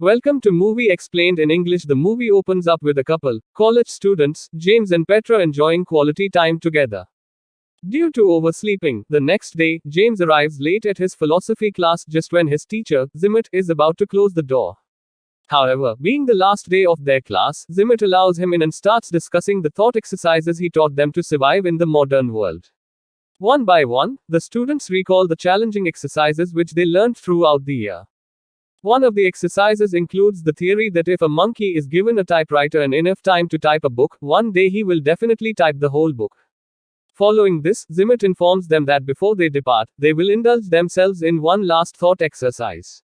Welcome to Movie Explained in English. The movie opens up with a couple, college students, James and Petra, enjoying quality time together. Due to oversleeping, the next day, James arrives late at his philosophy class just when his teacher, Zimmet, is about to close the door. However, being the last day of their class, Zimmet allows him in and starts discussing the thought exercises he taught them to survive in the modern world. One by one, the students recall the challenging exercises which they learned throughout the year. One of the exercises includes the theory that if a monkey is given a typewriter and enough time to type a book, one day he will definitely type the whole book. Following this, Zimmet informs them that before they depart, they will indulge themselves in one last thought exercise.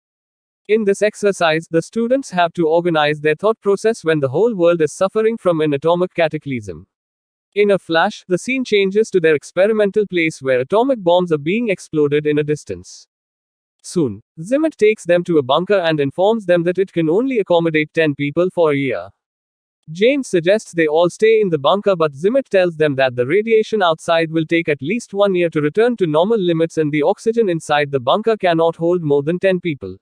In this exercise, the students have to organize their thought process when the whole world is suffering from an atomic cataclysm. In a flash, the scene changes to their experimental place where atomic bombs are being exploded in a distance. Soon, Zimmet takes them to a bunker and informs them that it can only accommodate 10 people for a year. James suggests they all stay in the bunker, but Zimmet tells them that the radiation outside will take at least 1 year to return to normal limits and the oxygen inside the bunker cannot hold more than 10 people.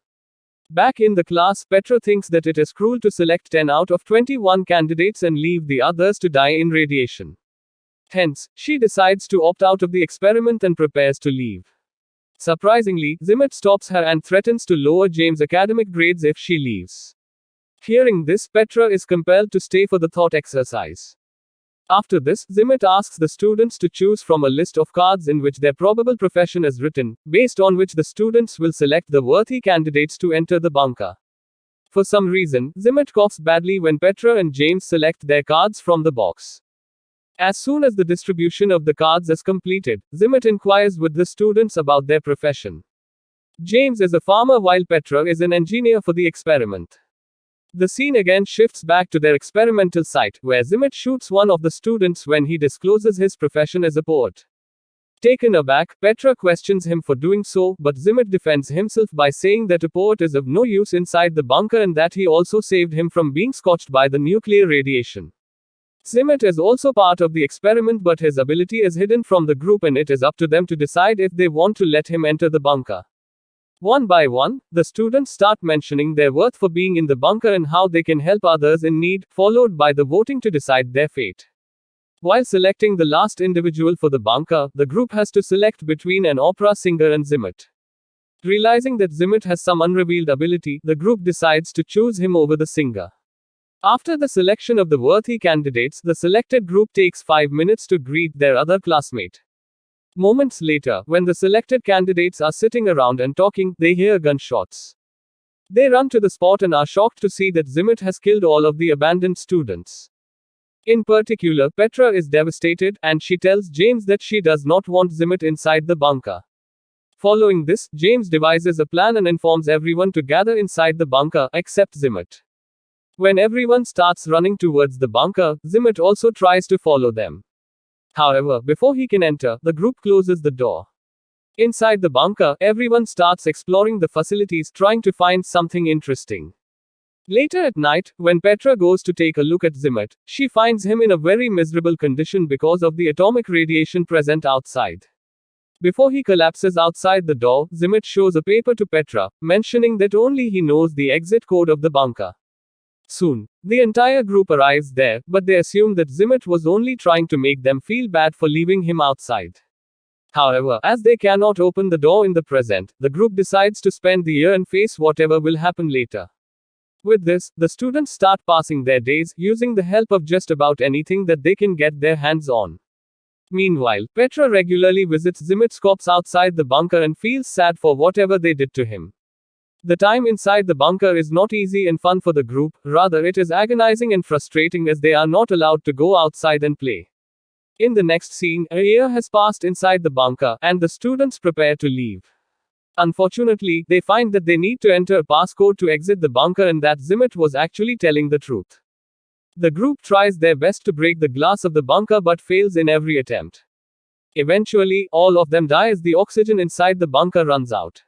Back in the class, Petra thinks that it is cruel to select 10 out of 21 candidates and leave the others to die in radiation. Hence, she decides to opt out of the experiment and prepares to leave. Surprisingly, Zimmet stops her and threatens to lower James' academic grades if she leaves. Hearing this, Petra is compelled to stay for the thought exercise. After this, Zimmet asks the students to choose from a list of cards in which their probable profession is written, based on which the students will select the worthy candidates to enter the bunker. For some reason, Zimmet coughs badly when Petra and James select their cards from the box. As soon as the distribution of the cards is completed, Zimmet inquires with the students about their profession. James is a farmer while Petra is an engineer for the experiment. The scene again shifts back to their experimental site, where Zimmet shoots one of the students when he discloses his profession as a poet. Taken aback, Petra questions him for doing so, but Zimmet defends himself by saying that a poet is of no use inside the bunker and that he also saved him from being scorched by the nuclear radiation. Zimmet is also part of the experiment, but his ability is hidden from the group and it is up to them to decide if they want to let him enter the bunker. One by one, the students start mentioning their worth for being in the bunker and how they can help others in need, followed by the voting to decide their fate. While selecting the last individual for the bunker, the group has to select between an opera singer and Zimmet. Realizing that Zimmet has some unrevealed ability, the group decides to choose him over the singer. After the selection of the worthy candidates, the selected group takes 5 minutes to greet their other classmate. Moments later, when the selected candidates are sitting around and talking, they hear gunshots. They run to the spot and are shocked to see that Zimmet has killed all of the abandoned students. In particular, Petra is devastated, and she tells James that she does not want Zimmet inside the bunker. Following this, James devises a plan and informs everyone to gather inside the bunker, except Zimmet. When everyone starts running towards the bunker, Zimmet also tries to follow them. However, before he can enter, the group closes the door. Inside the bunker, everyone starts exploring the facilities, trying to find something interesting. Later at night, when Petra goes to take a look at Zimmet, she finds him in a very miserable condition because of the atomic radiation present outside. Before he collapses outside the door, Zimmet shows a paper to Petra, mentioning that only he knows the exit code of the bunker. Soon, the entire group arrives there, but they assume that Zimmet was only trying to make them feel bad for leaving him outside. However, as they cannot open the door in the present, the group decides to spend the year and face whatever will happen later. With this, the students start passing their days, using the help of just about anything that they can get their hands on. Meanwhile, Petra regularly visits Zimmet's corpse outside the bunker and feels sad for whatever they did to him. The time inside the bunker is not easy and fun for the group, rather it is agonizing and frustrating as they are not allowed to go outside and play. In the next scene, a year has passed inside the bunker, and the students prepare to leave. Unfortunately, they find that they need to enter a passcode to exit the bunker and that Zimmet was actually telling the truth. The group tries their best to break the glass of the bunker but fails in every attempt. Eventually, all of them die as the oxygen inside the bunker runs out.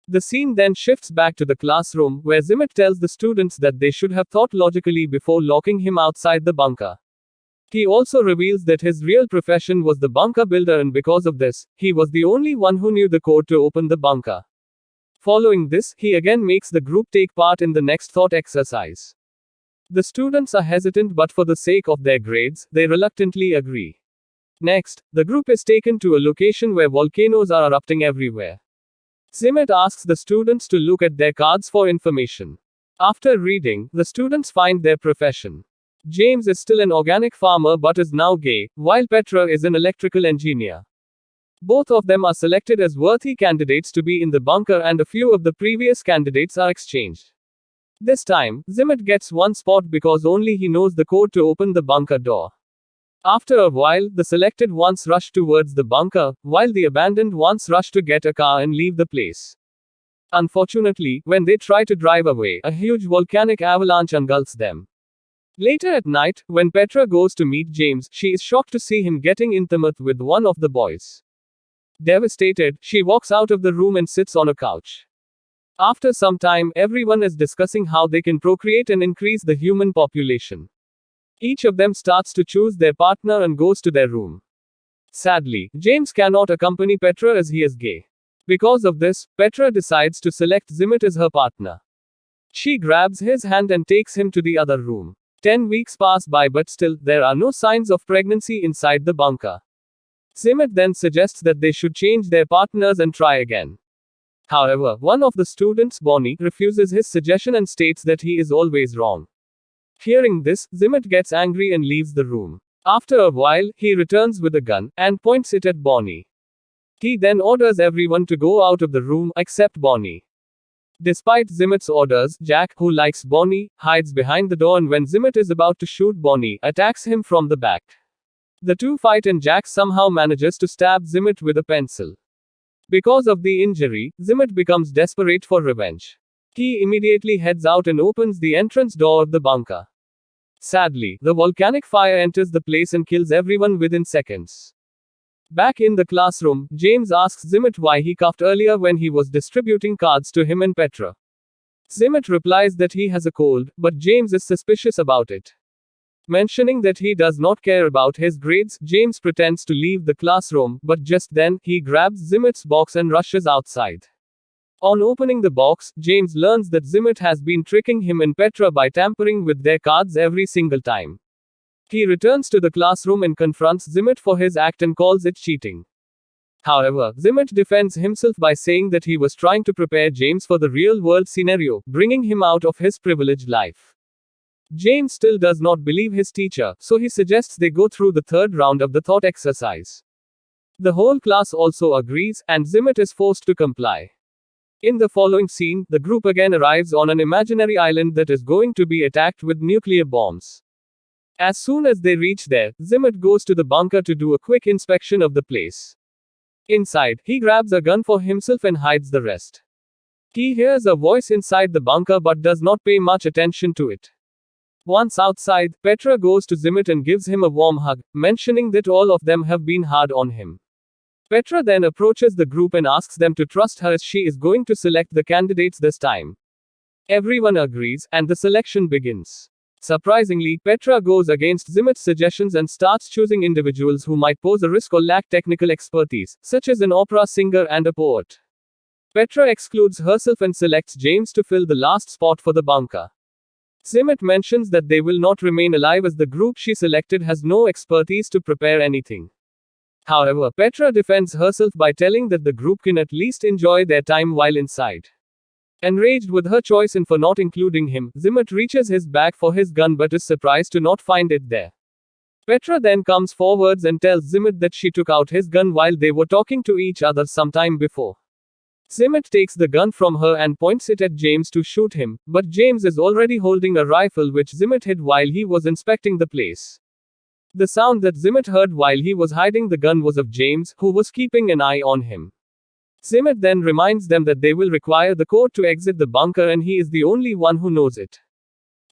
The scene then shifts back to the classroom, where Zimmet tells the students that they should have thought logically before locking him outside the bunker. He also reveals that his real profession was the bunker builder, and because of this, he was the only one who knew the code to open the bunker. Following this, he again makes the group take part in the next thought exercise. The students are hesitant, but for the sake of their grades, they reluctantly agree. Next, the group is taken to a location where volcanoes are erupting everywhere. Zimet asks the students to look at their cards for information. After reading, the students find their profession. James is still an organic farmer but is now gay, while Petra is an electrical engineer. Both of them are selected as worthy candidates to be in the bunker, and a few of the previous candidates are exchanged. This time, Zimet gets one spot because only he knows the code to open the bunker door. After a while, the selected ones rush towards the bunker, while the abandoned ones rush to get a car and leave the place. Unfortunately, when they try to drive away, a huge volcanic avalanche engulfs them. Later at night, when Petra goes to meet James, she is shocked to see him getting intimate with one of the boys. Devastated, she walks out of the room and sits on a couch. After some time, everyone is discussing how they can procreate and increase the human population. Each of them starts to choose their partner and goes to their room. Sadly, James cannot accompany Petra as he is gay. Because of this, Petra decides to select Zimet as her partner. She grabs his hand and takes him to the other room. 10 weeks pass by, but still, there are no signs of pregnancy inside the bunker. Zimet then suggests that they should change their partners and try again. However, one of the students, Bonnie, refuses his suggestion and states that he is always wrong. Hearing this, Zimet gets angry and leaves the room. After a while, he returns with a gun and points it at Bonnie. He then orders everyone to go out of the room, except Bonnie. Despite Zimet's orders, Jack, who likes Bonnie, hides behind the door, and when Zimet is about to shoot Bonnie, attacks him from the back. The two fight and Jack somehow manages to stab Zimet with a pencil. Because of the injury, Zimet becomes desperate for revenge. He immediately heads out and opens the entrance door of the bunker. Sadly, the volcanic fire enters the place and kills everyone within seconds. Back in the classroom, James asks Zimet why he coughed earlier when he was distributing cards to him and Petra. Zimet replies that he has a cold, but James is suspicious about it. Mentioning that he does not care about his grades, James pretends to leave the classroom, but just then, he grabs Zimet's box and rushes outside. On opening the box, James learns that Zimet has been tricking him and Petra by tampering with their cards every single time. He returns to the classroom and confronts Zimet for his act and calls it cheating. However, Zimet defends himself by saying that he was trying to prepare James for the real-world scenario, bringing him out of his privileged life. James still does not believe his teacher, so he suggests they go through the third round of the thought exercise. The whole class also agrees, and Zimet is forced to comply. In the following scene, the group again arrives on an imaginary island that is going to be attacked with nuclear bombs. As soon as they reach there, Zimet goes to the bunker to do a quick inspection of the place. Inside, he grabs a gun for himself and hides the rest. He hears a voice inside the bunker but does not pay much attention to it. Once outside, Petra goes to Zimet and gives him a warm hug, mentioning that all of them have been hard on him. Petra then approaches the group and asks them to trust her as she is going to select the candidates this time. Everyone agrees, and the selection begins. Surprisingly, Petra goes against Zimet's suggestions and starts choosing individuals who might pose a risk or lack technical expertise, such as an opera singer and a poet. Petra excludes herself and selects James to fill the last spot for the bunker. Zimet mentions that they will not remain alive as the group she selected has no expertise to prepare anything. However, Petra defends herself by telling that the group can at least enjoy their time while inside. Enraged with her choice and for not including him, Zimet reaches his bag for his gun but is surprised to not find it there. Petra then comes forwards and tells Zimet that she took out his gun while they were talking to each other sometime before. Zimet takes the gun from her and points it at James to shoot him, but James is already holding a rifle which Zimet hid while he was inspecting the place. The sound that Zimet heard while he was hiding the gun was of James, who was keeping an eye on him. Zimet then reminds them that they will require the code to exit the bunker and he is the only one who knows it.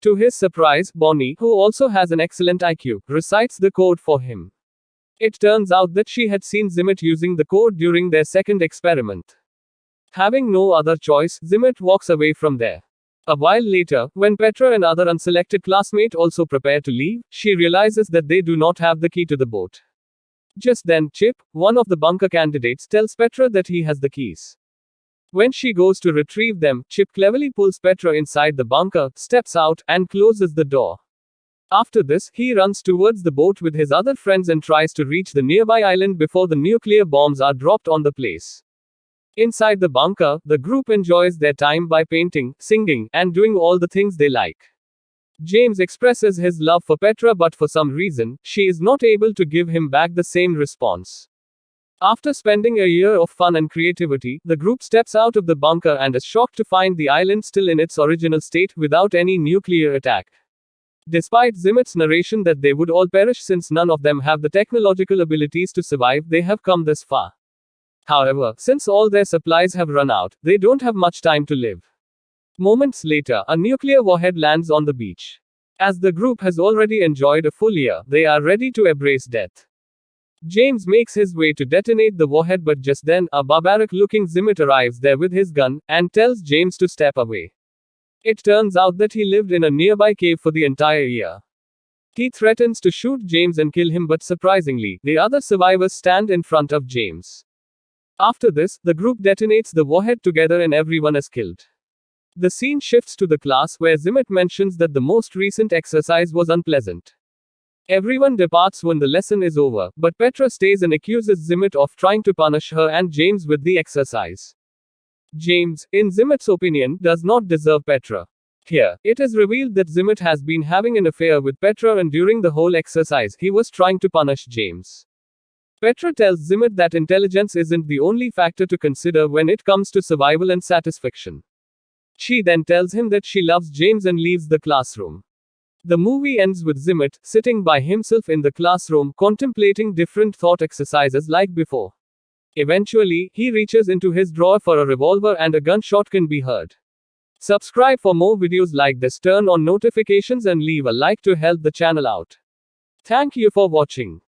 To his surprise, Bonnie, who also has an excellent IQ, recites the code for him. It turns out that she had seen Zimet using the code during their second experiment. Having no other choice, Zimet walks away from there. A while later, when Petra and other unselected classmates also prepare to leave, she realizes that they do not have the key to the boat. Just then, Chip, one of the bunker candidates, tells Petra that he has the keys. When she goes to retrieve them, Chip cleverly pulls Petra inside the bunker, steps out, and closes the door. After this, he runs towards the boat with his other friends and tries to reach the nearby island before the nuclear bombs are dropped on the place. Inside the bunker, the group enjoys their time by painting, singing, and doing all the things they like. James expresses his love for Petra, but for some reason, she is not able to give him back the same response. After spending a year of fun and creativity, the group steps out of the bunker and is shocked to find the island still in its original state without any nuclear attack. Despite Zimet's narration that they would all perish since none of them have the technological abilities to survive, they have come this far. However, since all their supplies have run out, they don't have much time to live. Moments later, a nuclear warhead lands on the beach. As the group has already enjoyed a full year, they are ready to embrace death. James makes his way to detonate the warhead, but just then, a barbaric-looking Zimet arrives there with his gun, and tells James to step away. It turns out that he lived in a nearby cave for the entire year. He threatens to shoot James and kill him, but surprisingly, the other survivors stand in front of James. After this, the group detonates the warhead together and everyone is killed. The scene shifts to the class, where Zimet mentions that the most recent exercise was unpleasant. Everyone departs when the lesson is over, but Petra stays and accuses Zimet of trying to punish her and James with the exercise. James, in Zimet's opinion, does not deserve Petra. Here, it is revealed that Zimet has been having an affair with Petra, and during the whole exercise, he was trying to punish James. Petra tells Zimet that intelligence isn't the only factor to consider when it comes to survival and satisfaction. She then tells him that she loves James and leaves the classroom. The movie ends with Zimet sitting by himself in the classroom, contemplating different thought exercises like before. Eventually, he reaches into his drawer for a revolver and a gunshot can be heard. Subscribe for more videos like this, turn on notifications and leave a like to help the channel out. Thank you for watching.